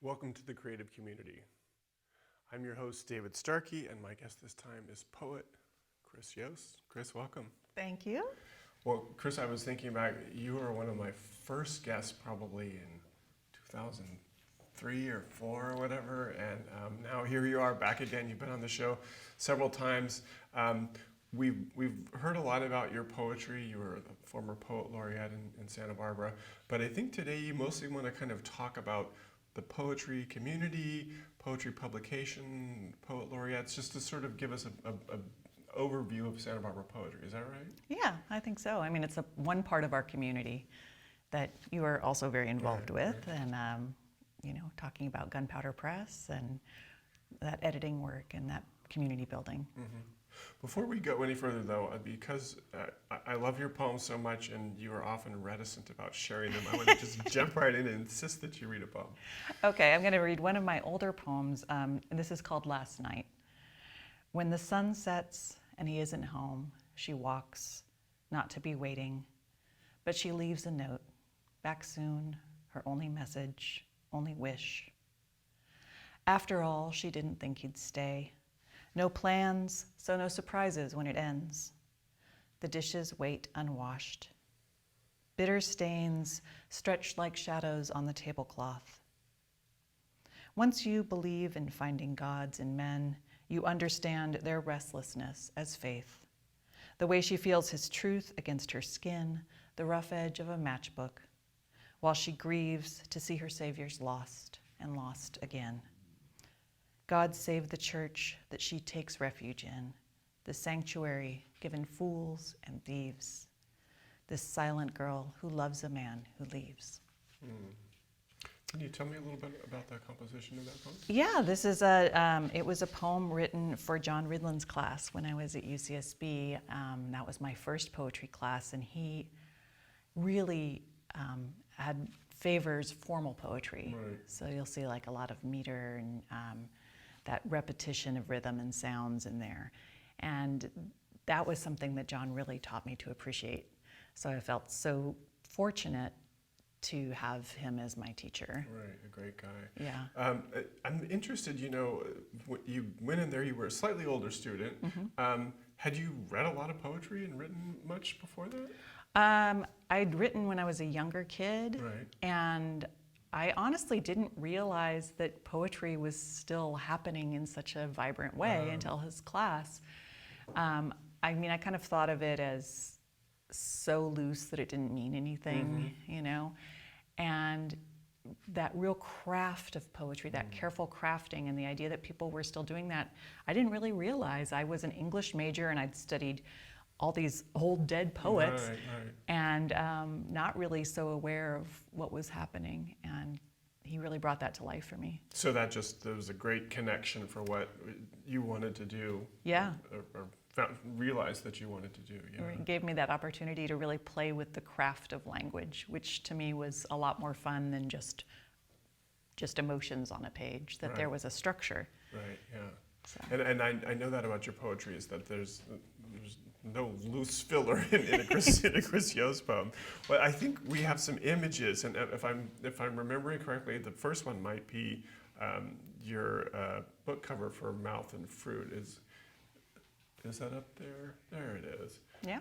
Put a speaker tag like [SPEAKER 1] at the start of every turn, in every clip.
[SPEAKER 1] Welcome to the creative community. I'm your host, David Starkey, and my guest this time is poet Chryss Yost. Chryss, welcome.
[SPEAKER 2] Thank you.
[SPEAKER 1] Well, Chryss, I was thinking about you were one of my first guests probably in 2003 or 4 or whatever, and now here you are back again. You've been on the show several times. We've heard a lot about your poetry. You were a former poet laureate in Santa Barbara, but I think today you mostly want to kind of talk about the poetry community, poetry publication, poet laureates, just to sort of give us a overview of Santa Barbara poetry. Is that right?
[SPEAKER 2] Yeah, I think so. I mean, it's one part of our community that you are also very involved with,
[SPEAKER 1] right.
[SPEAKER 2] and talking about Gunpowder Press and that editing work and that community building.
[SPEAKER 1] Mm-hmm. Before we go any further, though, because I love your poems so much and you are often reticent about sharing them, I want to just jump right in and insist that you read a poem.
[SPEAKER 2] Okay, I'm going to read one of my older poems, and this is called Last Night. When the sun sets and he isn't home, she walks, not to be waiting, but she leaves a note. Back soon, her only message, only wish. After all, she didn't think he'd stay. No plans, so no surprises when it ends. The dishes wait unwashed. Bitter stains stretch like shadows on the tablecloth. Once you believe in finding gods in men, you understand their restlessness as faith. The way she feels his truth against her skin, the rough edge of a matchbook, while she grieves to see her saviors lost and lost again. God save the church that she takes refuge in, the sanctuary given fools and thieves, this silent girl who loves a man who leaves.
[SPEAKER 1] Can you tell me a little bit about the composition of that poem?
[SPEAKER 2] Yeah, this is it was a poem written for John Ridland's class when I was at UCSB. That was my first poetry class, and he really favors formal poetry.
[SPEAKER 1] Right.
[SPEAKER 2] So you'll see like a lot of meter and that repetition of rhythm and sounds in there. And that was something that John really taught me to appreciate. So I felt so fortunate to have him as my teacher.
[SPEAKER 1] Right, a great guy.
[SPEAKER 2] Yeah.
[SPEAKER 1] I'm interested, you went in there, you were a slightly older student.
[SPEAKER 2] Mm-hmm.
[SPEAKER 1] Had you read a lot of poetry and written much before that?
[SPEAKER 2] I'd written when I was a younger kid,
[SPEAKER 1] Right.
[SPEAKER 2] and I honestly didn't realize that poetry was still happening in such a vibrant way until his class. I kind of thought of it as so loose that it didn't mean anything, and that real craft of poetry, that careful crafting, and the idea that people were still doing that, I didn't really realize. I was an English major and I'd studied all these old dead poets,
[SPEAKER 1] Right.
[SPEAKER 2] and not really so aware of what was happening, and he really brought that to life for me.
[SPEAKER 1] So there was a great connection for what you wanted to do.
[SPEAKER 2] Yeah.
[SPEAKER 1] Or realized that you wanted to do. Yeah.
[SPEAKER 2] It gave me that opportunity to really play with the craft of language, which to me was a lot more fun than just emotions on a page, that there was a structure.
[SPEAKER 1] Right, yeah.
[SPEAKER 2] So.
[SPEAKER 1] And I know that about your poetry, is that there's no loose filler in a Chryss Yost poem. But I think we have some images, and if I'm remembering correctly, the first one might be your book cover for Mouth and Fruit. Is that up there? There it is.
[SPEAKER 2] Yeah.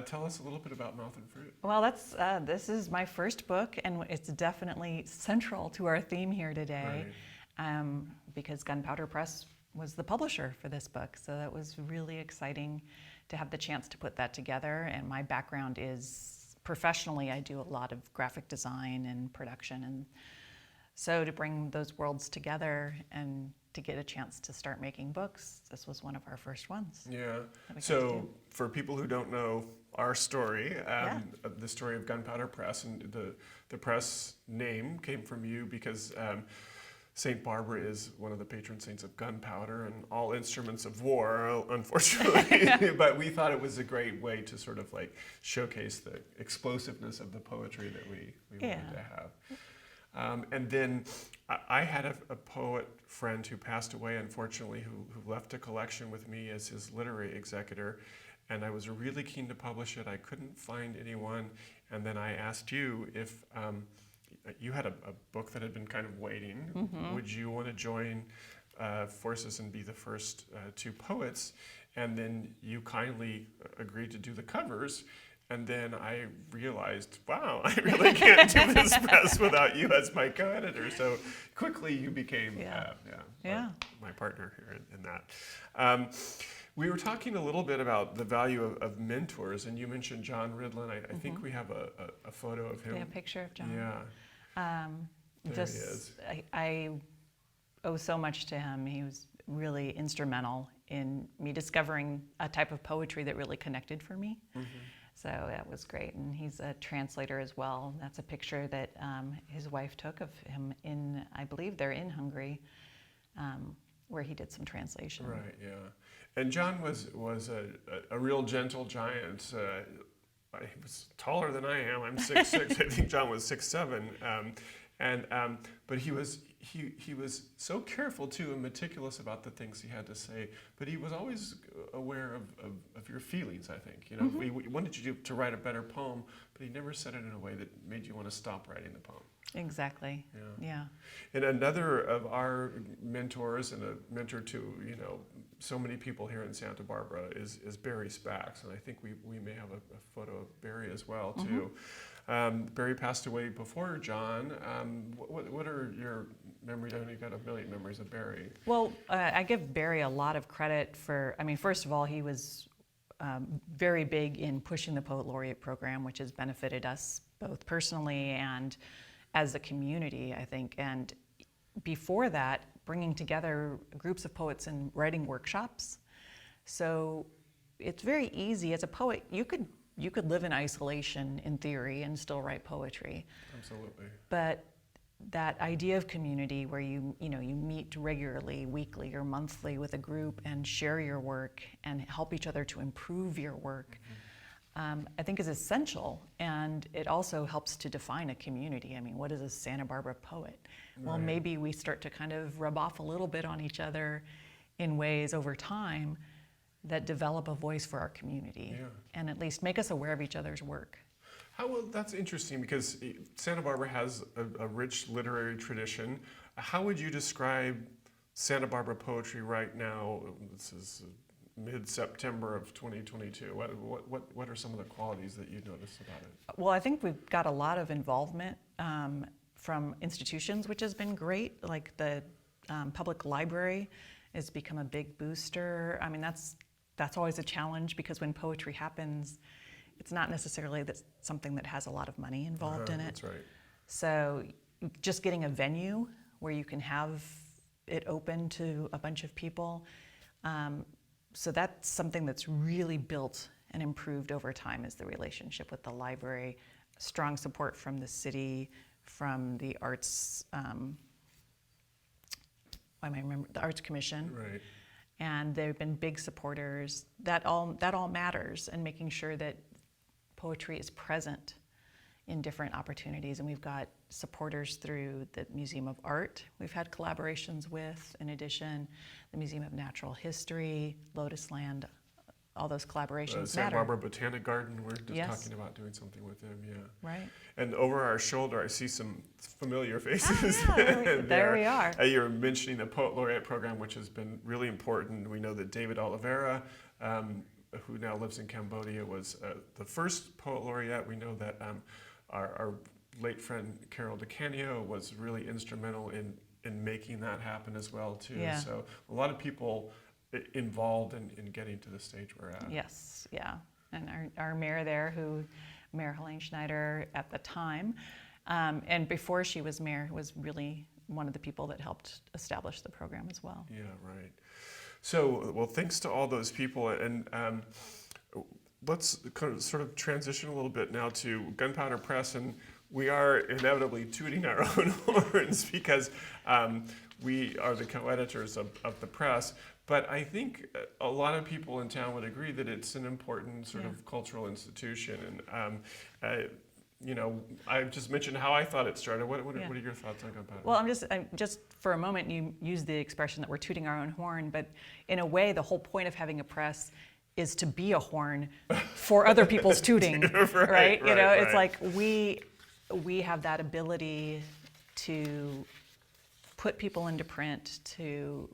[SPEAKER 1] Tell us a little bit about Mouth and Fruit.
[SPEAKER 2] Well, this is my first book, and it's definitely central to our theme here today, because Gunpowder Press was the publisher for this book. So that was really exciting to have the chance to put that together. And my background is professionally, I do a lot of graphic design and production, and So to bring those worlds together and to get a chance to start making books, this was one of our first ones.
[SPEAKER 1] Yeah.
[SPEAKER 2] that we got to
[SPEAKER 1] So
[SPEAKER 2] do.
[SPEAKER 1] for people who don't know our story,
[SPEAKER 2] Yeah.
[SPEAKER 1] the story of Gunpowder Press, and the press name came from you because Saint Barbara is one of the patron saints of gunpowder and all instruments of war, unfortunately. But we thought it was a great way to sort of like showcase the explosiveness of the poetry that we wanted to have. And then I had a poet friend who passed away, unfortunately, who left a collection with me as his literary executor. And I was really keen to publish it. I couldn't find anyone. And then I asked you if you had a book that had been kind of waiting.
[SPEAKER 2] Mm-hmm.
[SPEAKER 1] Would you want to join forces and be the first two poets? And then you kindly agreed to do the covers. And then I realized, wow, I really can't do this press without you as my co-editor. So quickly you became my partner here in that. We were talking a little bit about the value of mentors, and you mentioned John Ridlin. I think we have a photo of him.
[SPEAKER 2] Yeah, a picture of John.
[SPEAKER 1] Yeah. There he is.
[SPEAKER 2] I owe so much to him. He was really instrumental in me discovering a type of poetry that really connected for me. Mm-hmm. So that was great. And he's a translator as well. That's a picture that his wife took of him in, I believe they're in Hungary, where he did some translation.
[SPEAKER 1] Right, yeah. And John was a real gentle giant. He was taller than I am. I'm 6'6". I think John was 6'7". But he was so careful too and meticulous about the things he had to say. But he was always aware of your feelings. I think he wanted you to write a better poem, but he never said it in a way that made you want to stop writing the poem.
[SPEAKER 2] Exactly. Yeah.
[SPEAKER 1] And another of our mentors and a mentor to so many people here in Santa Barbara is Barry Spax, and I think we may have a photo of Barry as well too. Barry passed away before John. What are your memories? I know you got a million memories of Barry.
[SPEAKER 2] Well, I give Barry a lot of credit for. I mean, first of all, he was very big in pushing the Poet Laureate program, which has benefited us both personally and as a community, I think. And before that, bringing together groups of poets and writing workshops. So it's very easy as a poet. You could live in isolation in theory and still write poetry.
[SPEAKER 1] Absolutely.
[SPEAKER 2] But that idea of community where you meet regularly, weekly or monthly with a group and share your work and help each other to improve your work, I think is essential. And it also helps to define a community. I mean, what is a Santa Barbara poet? Well,
[SPEAKER 1] Right.
[SPEAKER 2] maybe we start to kind of rub off a little bit on each other in ways over time that develop a voice for our community and at least make us aware of each other's work.
[SPEAKER 1] Well, that's interesting because Santa Barbara has a rich literary tradition. How would you describe Santa Barbara poetry right now? This is mid-September of 2022. What are some of the qualities that you notice about it?
[SPEAKER 2] Well, I think we've got a lot of involvement from institutions, which has been great. Like the public library has become a big booster. I mean, that's always a challenge because when poetry happens, it's not necessarily something that has a lot of money involved in it.
[SPEAKER 1] That's right.
[SPEAKER 2] So just getting a venue where you can have it open to a bunch of people. So that's something that's really built and improved over time is the relationship with the library, strong support from the city, from the arts, the Arts Commission.
[SPEAKER 1] Right.
[SPEAKER 2] And they've been big supporters. That all matters, and making sure that poetry is present in different opportunities. And we've got supporters through the Museum of Art we've had collaborations with. In addition, the Museum of Natural History, Lotus Land, all those collaborations
[SPEAKER 1] Santa
[SPEAKER 2] matter.
[SPEAKER 1] Barbara Botanic Garden, we're just
[SPEAKER 2] Yes.
[SPEAKER 1] talking about doing something with them, yeah.
[SPEAKER 2] Right.
[SPEAKER 1] And over our shoulder, I see some familiar faces.
[SPEAKER 2] There we are.
[SPEAKER 1] You're mentioning the Poet Laureate program, which has been really important. We know that David Oliveira, who now lives in Cambodia, was the first Poet Laureate. We know that our late friend Carol DeCanio was really instrumental in making that happen as well, too.
[SPEAKER 2] Yeah.
[SPEAKER 1] So a lot of people involved in getting to the stage we're at.
[SPEAKER 2] Yes, yeah. And our mayor there, Mayor Helene Schneider at the time, And before she was mayor, was really one of the people that helped establish the program as well.
[SPEAKER 1] Yeah, right. So, well, thanks to all those people, and let's kind of sort of transition a little bit now to Gunpowder Press, and we are inevitably tooting our own horns because we are the co-editors of the press. But I think a lot of people in town would agree that it's an important sort of cultural institution. And you know, I just mentioned how I thought it started. What are your thoughts on Gunpowder?
[SPEAKER 2] Well, I'm just for a moment, you used the expression that we're tooting our own horn, but in a way, the whole point of having a press is to be a horn for other people's tooting, right? You know, it's like we have that ability to put people into print, to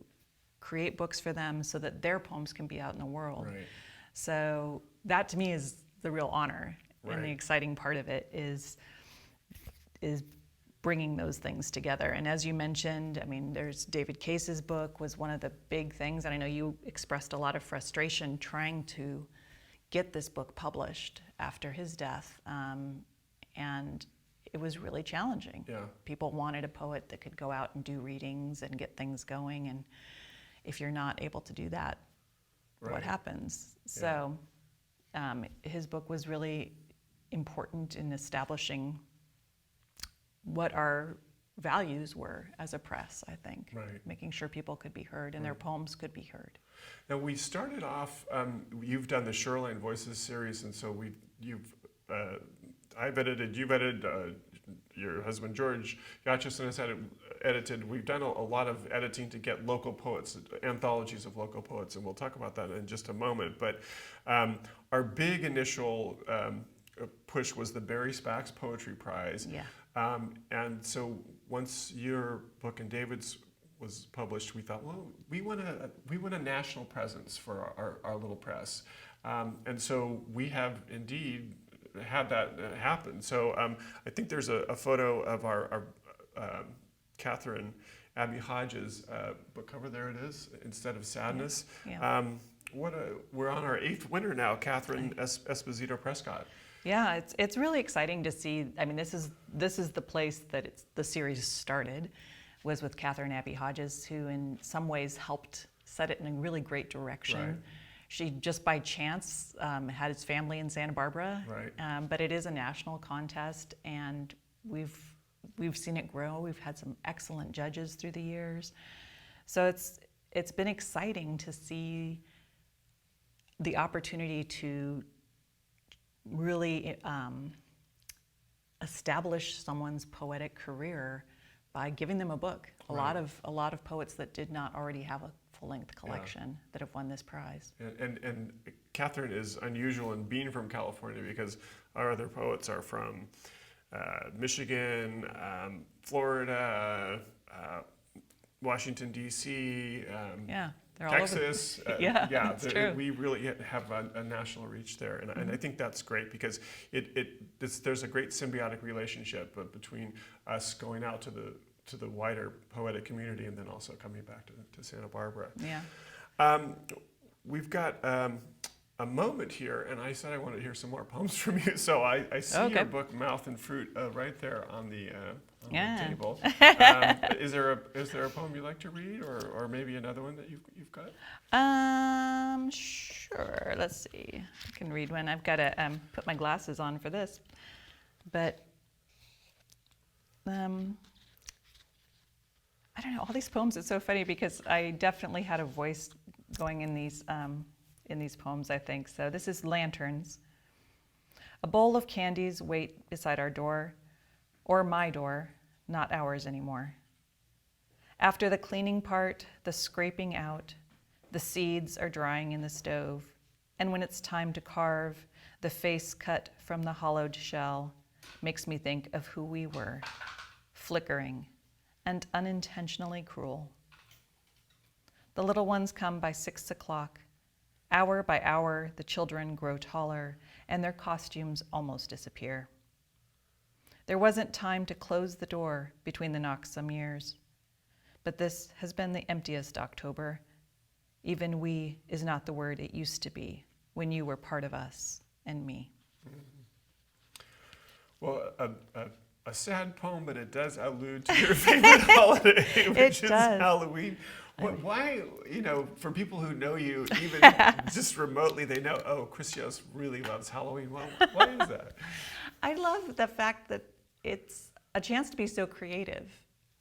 [SPEAKER 2] create books for them so that their poems can be out in the world.
[SPEAKER 1] Right.
[SPEAKER 2] So that to me is the real honor. And the
[SPEAKER 1] Right.
[SPEAKER 2] exciting part of it is bringing those things together. And as you mentioned, I mean, there's David Case's book was one of the big things, and I know you expressed a lot of frustration trying to get this book published after his death, and it was really challenging.
[SPEAKER 1] Yeah.
[SPEAKER 2] People wanted a poet that could go out and do readings and get things going, and if you're not able to do that,
[SPEAKER 1] Right.
[SPEAKER 2] what happens?
[SPEAKER 1] Yeah.
[SPEAKER 2] So his book was really important in establishing what our values were as a press, I think.
[SPEAKER 1] Right.
[SPEAKER 2] Making sure people could be heard and their poems could be heard.
[SPEAKER 1] Now we started off. You've done the Shoreline Voices series, and so I've edited. You've edited. Your husband George Yatchison has edited. We've done a lot of editing to get local poets, anthologies of local poets, and we'll talk about that in just a moment. But our big initial push was the Barry Spax Poetry Prize.
[SPEAKER 2] Yeah.
[SPEAKER 1] And so once your book and David's was published, we thought, well, we want a national presence for our little press. And so we have indeed had that happen. So I think there's a photo of our Catherine Abby Hodges book cover. There it is, Instead of Sadness.
[SPEAKER 2] Yeah.
[SPEAKER 1] We're on our 8th winner now, Catherine Esposito Prescott.
[SPEAKER 2] Yeah, it's really exciting to see. I mean, this is the place that the series started, was with Catherine Abby Hodges, who in some ways helped set it in a really great direction.
[SPEAKER 1] Right.
[SPEAKER 2] She just by chance had his family in Santa Barbara,
[SPEAKER 1] Right.
[SPEAKER 2] But it is a national contest, and we've seen it grow. We've had some excellent judges through the years, so it's been exciting to see the opportunity to really establish someone's poetic career by giving them a book. A
[SPEAKER 1] Right.
[SPEAKER 2] lot of poets that did not already have a full-length collection that have won this prize.
[SPEAKER 1] And Catherine is unusual in being from California because our other poets are from Michigan, Florida, Washington, D.C.,
[SPEAKER 2] Yeah, they're all over.
[SPEAKER 1] Texas.
[SPEAKER 2] Yeah, that's true.
[SPEAKER 1] We really have a national reach there, and I think that's great because there's a great symbiotic relationship between us going out to the wider poetic community and then also coming back to Santa Barbara.
[SPEAKER 2] Yeah.
[SPEAKER 1] We've got a moment here, and I said I wanted to hear some more poems from you, so I see
[SPEAKER 2] Okay.
[SPEAKER 1] your book Mouth and Fruit right there on the
[SPEAKER 2] Yeah.
[SPEAKER 1] table. Is there a poem you'd like to read, or maybe another one that you've got?
[SPEAKER 2] Sure. Let's see. I can read one. I've got to put my glasses on for this, but I don't know. All these poems. It's so funny because I definitely had a voice going in these poems, I think. So this is Lanterns. A bowl of candies wait beside our door, or my door, not ours anymore. After the cleaning part, the scraping out, the seeds are drying in the stove, and when it's time to carve, the face cut from the hollowed shell makes me think of who we were, flickering and unintentionally cruel. The little ones come by 6 o'clock. Hour by hour, the children grow taller, and their costumes almost disappear. There wasn't time to close the door between the knocks some years, but this has been the emptiest October. Even we is not the word it used to be when you were part of us and me.
[SPEAKER 1] Well, a sad poem, but it does allude to your favorite holiday, which is
[SPEAKER 2] does.
[SPEAKER 1] Halloween. Why, for people who know you, even just remotely, they know, oh, Chryss Yost really loves Halloween. Why is that?
[SPEAKER 2] I love the fact that it's a chance to be so creative.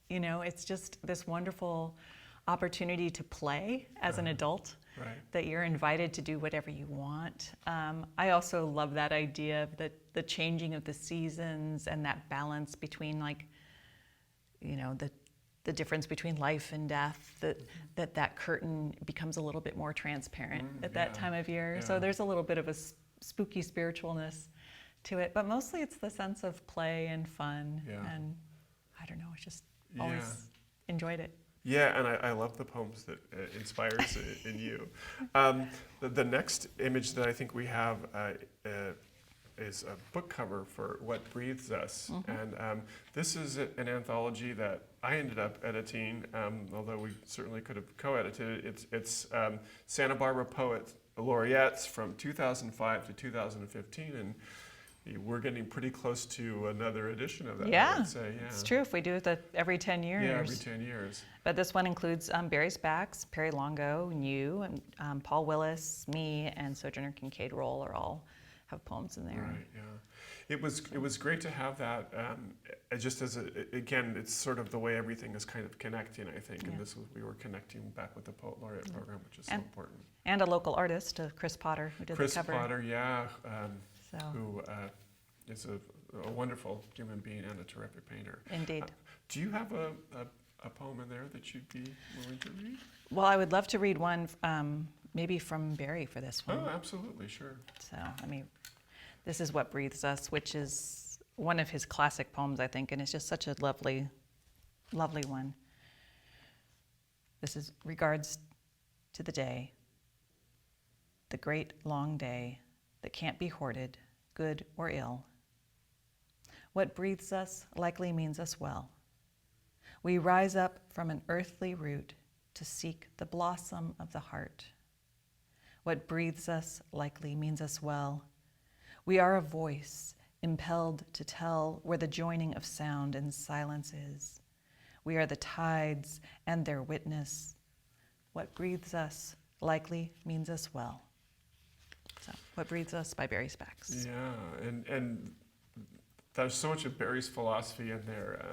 [SPEAKER 2] It's just this wonderful opportunity to play as an adult,
[SPEAKER 1] Right.
[SPEAKER 2] that you're invited to do whatever you want. I also love that idea of the changing of the seasons and that balance between the difference between life and death, that curtain becomes a little bit more transparent at that time of year.
[SPEAKER 1] Yeah.
[SPEAKER 2] So there's a little bit of a spooky spiritualness to it, but mostly it's the sense of play and fun.
[SPEAKER 1] Yeah.
[SPEAKER 2] And I don't know, I just always enjoyed it.
[SPEAKER 1] Yeah, and I love the poems that inspires in you. The next image that I think we have is a book cover for What Breathes Us. And this is an anthology that I ended up editing, although we certainly could have co-edited it. It's Santa Barbara Poet Laureates from 2005 to 2015, and we're getting pretty close to another edition of that, I would say. Yeah,
[SPEAKER 2] it's true if we do it every 10 years.
[SPEAKER 1] Yeah, every 10 years.
[SPEAKER 2] But this one includes Barry Spacks, Perry Longo, and you, and Paul Willis, me, and Sojourner Kincaid Roll all have poems in there.
[SPEAKER 1] Right, yeah. It was great to have that, just as, again, it's sort of the way everything is kind of connecting, I think, and we were connecting back with the Poet Laureate program, which is so important.
[SPEAKER 2] And a local artist, Chris Potter, who did the cover.
[SPEAKER 1] Chris Potter, yeah,
[SPEAKER 2] So.
[SPEAKER 1] who is a wonderful human being and a terrific painter.
[SPEAKER 2] Indeed.
[SPEAKER 1] Do you have a poem in there that you'd be willing to read?
[SPEAKER 2] Well, I would love to read one, maybe from Barry for this one.
[SPEAKER 1] Oh, absolutely, sure.
[SPEAKER 2] So, this is What Breathes Us, which is one of his classic poems, I think, and it's just such a lovely, lovely one. This is regards to the day, the great long day that can't be hoarded, good or ill. What breathes us likely means us well. We rise up from an earthly root to seek the blossom of the heart. What breathes us likely means us well. We are a voice impelled to tell where the joining of sound and silence is. We are the tides and their witness. What breathes us likely means us well. So, What Breathes Us by Barry Spacks.
[SPEAKER 1] Yeah, and there's so much of Barry's philosophy in there.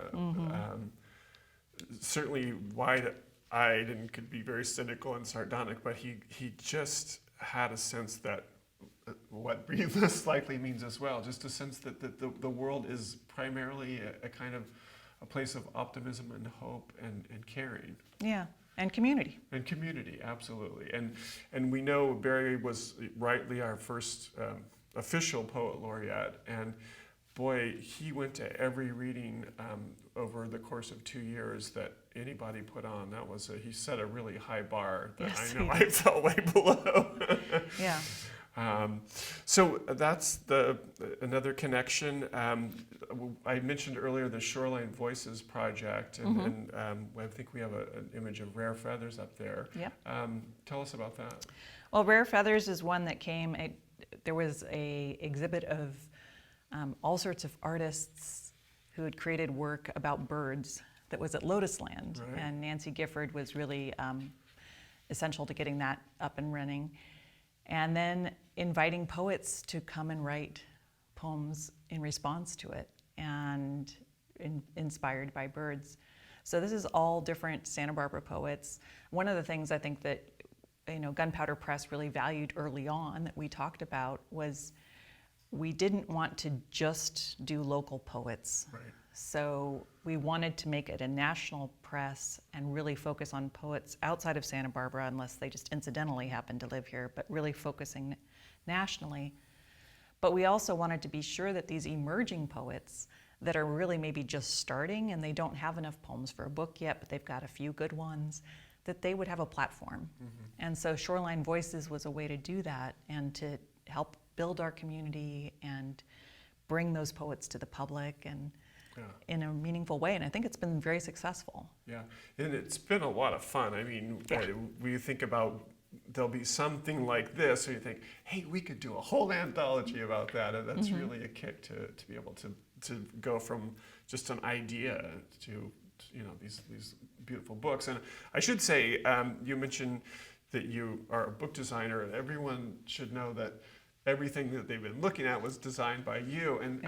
[SPEAKER 1] Certainly wide-eyed and could be very cynical and sardonic, but he just had a sense that what breathes us likely means as well. Just a sense that the world is primarily a kind of a place of optimism and hope and caring.
[SPEAKER 2] Yeah, and community.
[SPEAKER 1] And community, absolutely. And we know Barry was rightly our first official poet laureate, and boy, he went to every reading over the course of 2 years that anybody put on. He set a really high bar that
[SPEAKER 2] Yes,
[SPEAKER 1] I know I fell way below.
[SPEAKER 2] Yeah.
[SPEAKER 1] So that's another connection. I mentioned earlier the Shoreline Voices project, and I think we have an image of Rare Feathers up there.
[SPEAKER 2] Yeah.
[SPEAKER 1] Tell us about that.
[SPEAKER 2] Well, Rare Feathers is one that came. There was a exhibit of all sorts of artists who had created work about birds that was at Lotus Land,
[SPEAKER 1] Right.
[SPEAKER 2] and Nancy Gifford was really essential to getting that up and running. And then inviting poets to come and write poems in response to it, and inspired by birds. So this is all different Santa Barbara poets. One of the things I think that Gunpowder Press really valued early on that we talked about was we didn't want to just do local poets.
[SPEAKER 1] Right.
[SPEAKER 2] So we wanted to make it a national press and really focus on poets outside of Santa Barbara, unless they just incidentally happen to live here, but really focusing nationally. But we also wanted to be sure that these emerging poets that are really maybe just starting and they don't have enough poems for a book yet, but they've got a few good ones, that they would have a platform. And so Shoreline Voices was a way to do that and to help build our community and bring those poets to the public and in a meaningful way, and I think it's been very successful.
[SPEAKER 1] Yeah, and it's been a lot of fun. I mean, we think about there'll be something like this, or you think, hey, we could do a whole anthology about that, and that's really a kick to be able to to go from just an idea to these beautiful books. And I should say, you mentioned that you are a book designer, and everyone should know that everything that they've been looking at was designed by you. And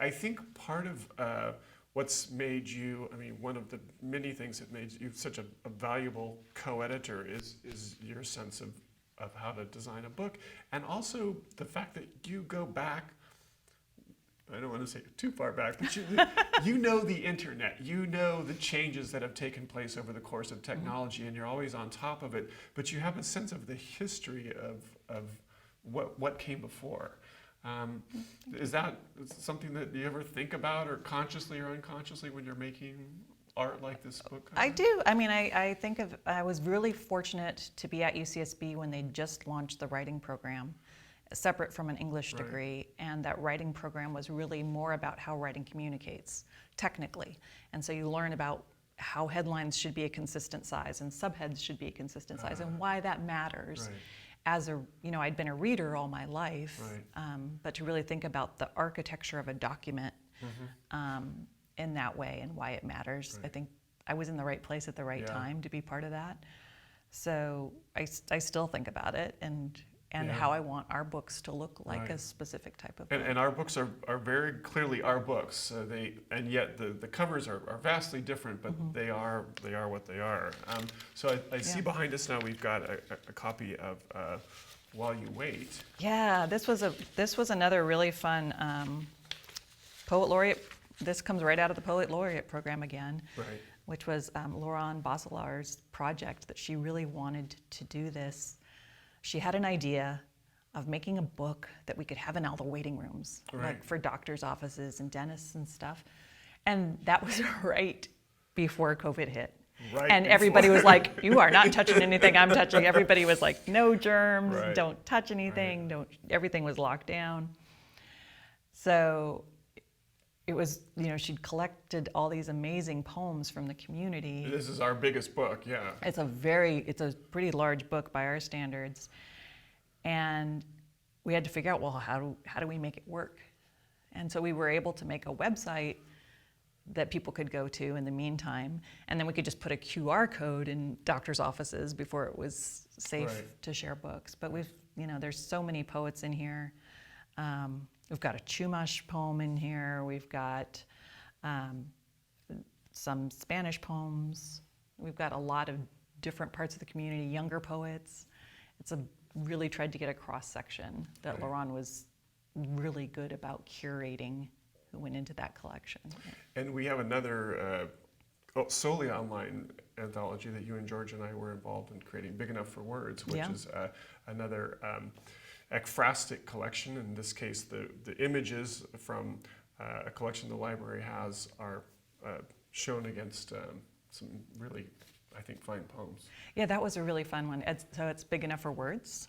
[SPEAKER 1] I think part of what's made you, one of the many things that made you such a valuable co-editor is your sense of how to design a book, and also the fact that you go back, I don't want to say too far back, but you know the internet, you know the changes that have taken place over the course of technology, and you're always on top of it, but you have a sense of the history of what came before. Is that something that you ever think about, or consciously or unconsciously, when you're making art like this book?
[SPEAKER 2] I do. I was really fortunate to be at UCSB when they just launched the writing program, separate from an English degree, and that writing program was really more about how writing communicates technically. And so you learn about how headlines should be a consistent size and subheads should be a consistent size, and why that matters.
[SPEAKER 1] Right.
[SPEAKER 2] As I'd been a reader all my life, but to really think about the architecture of a document in that way and why it matters. I think I was in the right place at the right time to be part of that. So I still think about it and how I want our books to look like a specific type of book.
[SPEAKER 1] And our books are very clearly our books. And yet the covers are vastly different, but they are what they are. So I see behind us now we've got a copy of While You Wait.
[SPEAKER 2] Yeah, this was another really fun poet laureate. This comes right out of the poet laureate program again, which was Laurent Bosselar's project that she really wanted to do this. She had an idea of making a book that we could have in all the waiting rooms, like for doctors' offices and dentists and stuff. And that was right before COVID hit. And everybody was like, you are not touching anything I'm touching. Everybody was like, no germs, don't touch anything, everything was locked down. So it was, she'd collected all these amazing poems from the community.
[SPEAKER 1] This is our biggest book,
[SPEAKER 2] It's a pretty large book by our standards. And we had to figure out, well, how do we make it work? And so we were able to make a website that people could go to in the meantime, and then we could just put a QR code in doctors' offices before it was safe to share books. But there's so many poets in here. We've got a Chumash poem in here. We've got some Spanish poems. We've got a lot of different parts of the community, younger poets. Really tried to get a cross-section that Laurent was really good about curating who went into that collection.
[SPEAKER 1] And we have another solely online anthology that you and George and I were involved in creating, Big Enough for Words, which is another ekphrastic collection. In this case, the images from a collection the library has are shown against some really, I think, fine poems.
[SPEAKER 2] Yeah, that was a really fun one. So it's Big Enough for Words,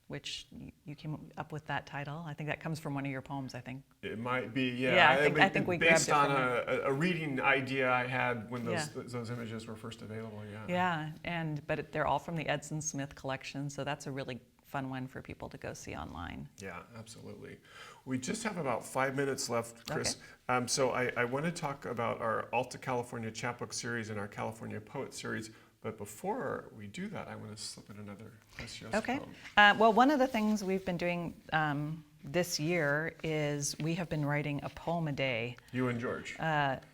[SPEAKER 2] which you came up with that title. I think that comes from one of your poems, I think.
[SPEAKER 1] It might be,
[SPEAKER 2] Yeah, I think we grabbed it from
[SPEAKER 1] based on a reading idea I had when those images were first available,
[SPEAKER 2] Yeah, but they're all from the Edson Smith collection, so that's a really fun one for people to go see online.
[SPEAKER 1] Yeah, absolutely. We just have about 5 minutes left, Chryss. So I want to talk about our Alta California Chapbook series and our California Poet series. But before we do that, I want to slip in another Chryss Yost poem.
[SPEAKER 2] Well, one of the things we've been doing this year is we have been writing a poem a day.
[SPEAKER 1] You and George.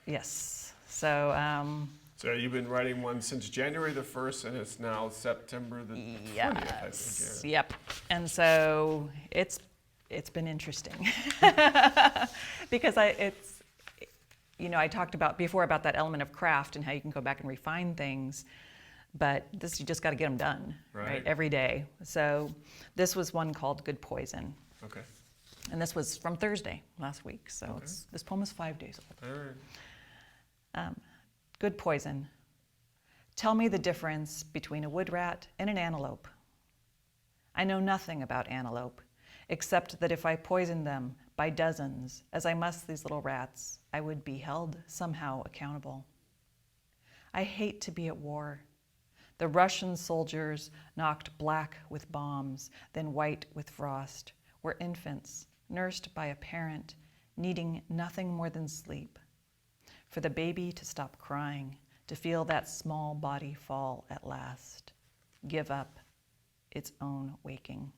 [SPEAKER 2] Yes. So.
[SPEAKER 1] So you've been writing one since January the 1st, and it's now September the 20th, I think.
[SPEAKER 2] Yep. And so it's been interesting because I talked about before about that element of craft and how you can go back and refine things, but this, you just got to get them done right every day. So this was one called Good Poison.
[SPEAKER 1] Okay.
[SPEAKER 2] And this was from Thursday last week. So this poem is 5 days old.
[SPEAKER 1] All right.
[SPEAKER 2] Good Poison. Tell me the difference between a wood rat and an antelope. I know nothing about antelope, except that if I poisoned them by dozens, as I must these little rats, I would be held somehow accountable. I hate to be at war. The Russian soldiers, knocked black with bombs, then white with frost, were infants, nursed by a parent, needing nothing more than sleep, for the baby to stop crying, to feel that small body fall at last, give up its own waking.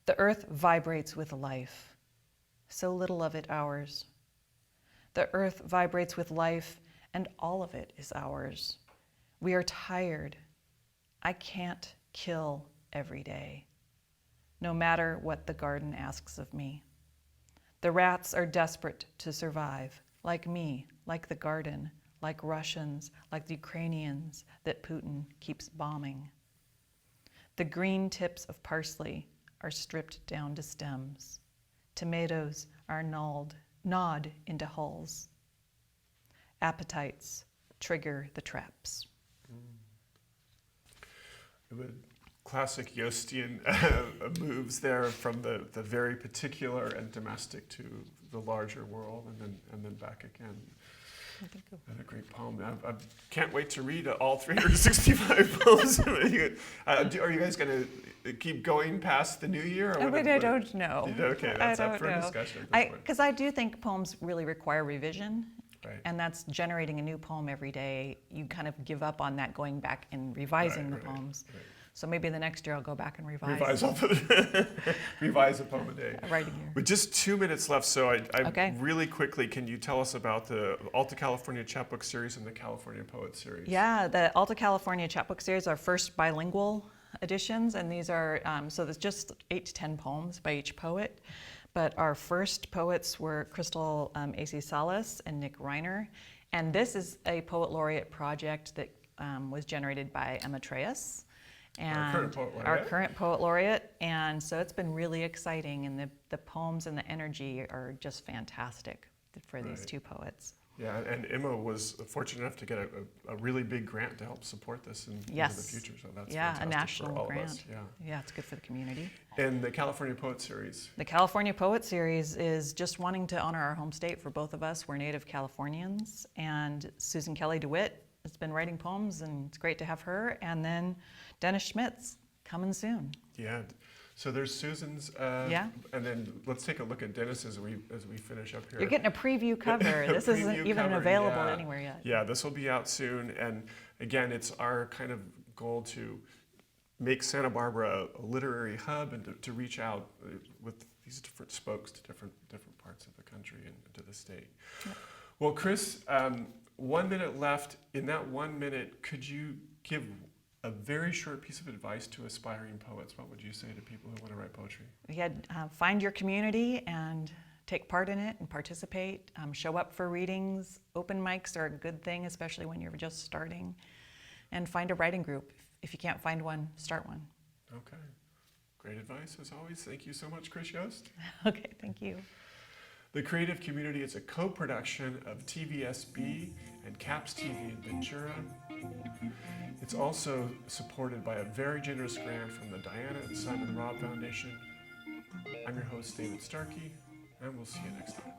[SPEAKER 2] The earth vibrates with life, so little of it ours. The earth vibrates with life, and all of it is ours. We are tired. I can't kill every day, no matter what the garden asks of me. The rats are desperate to survive, like me, like the garden, like Russians, like the Ukrainians that Putin keeps bombing. The green tips of parsley are stripped down to stems. Tomatoes are gnawed into hulls. Appetites trigger the traps.
[SPEAKER 1] Classic Yostian moves there from the very particular and domestic to the larger world, and then back again. And a great poem. I can't wait to read all 365 poems. Are you guys going to keep going past the new year? Or
[SPEAKER 2] I don't know.
[SPEAKER 1] Okay, that's up for discussion at this point.
[SPEAKER 2] Because I do think poems really require revision.
[SPEAKER 1] Right.
[SPEAKER 2] And that's generating a new poem every day. You kind of give up on that going back and revising the poems. Right. So maybe the next year I'll go back and revise a poem a day. A writing year.
[SPEAKER 1] With just 2 minutes left, so I really quickly, can you tell us about the Alta California Chapbook Series and the California Poet Series?
[SPEAKER 2] Yeah, the Alta California Chapbook Series are first bilingual editions, and these are, so there's just 8 to 10 poems by each poet. But our first poets were Crystal A.C. Salas and Nick Reiner. And this is a Poet Laureate project that was generated by Emma Treyas. And our current Poet Laureate. And so it's been really exciting, and the poems and the energy are just fantastic for these two poets.
[SPEAKER 1] Yeah, and Emma was fortunate enough to get a really big grant to help support this into the future. So that's fantastic
[SPEAKER 2] a national
[SPEAKER 1] for all
[SPEAKER 2] grant.
[SPEAKER 1] Of us.
[SPEAKER 2] Yeah, it's good for the community.
[SPEAKER 1] And the California Poet Series.
[SPEAKER 2] The California Poet Series is just wanting to honor our home state for both of us. We're native Californians, and Susan Kelly DeWitt has been writing poems, and it's great to have her. And then Dennis Schmitz coming soon.
[SPEAKER 1] Yeah. So there's Susan's, and then let's take a look at Dennis as we finish up here.
[SPEAKER 2] You're getting a preview cover. This isn't even available anywhere yet.
[SPEAKER 1] Yeah, this will be out soon. And again, it's our kind of goal to make Santa Barbara a literary hub, and to reach out with these different spokes to different parts of the country and to the state. Yeah. Well, Chryss, 1 minute left. In that 1 minute, could you give a very short piece of advice to aspiring poets? What would you say to people who want to write poetry?
[SPEAKER 2] Yeah, find your community and take part in it and participate. Show up for readings. Open mics are a good thing, especially when you're just starting. And find a writing group. If you can't find one, start one.
[SPEAKER 1] Okay. Great advice, as always. Thank you so much, Chryss Yost.
[SPEAKER 2] Okay, thank you.
[SPEAKER 1] The Creative Community is a co-production of TVSB and CAPS TV in Ventura. It's also supported by a very generous grant from the Diana and Simon Robb Foundation. I'm your host, David Starkey, and we'll see you next time.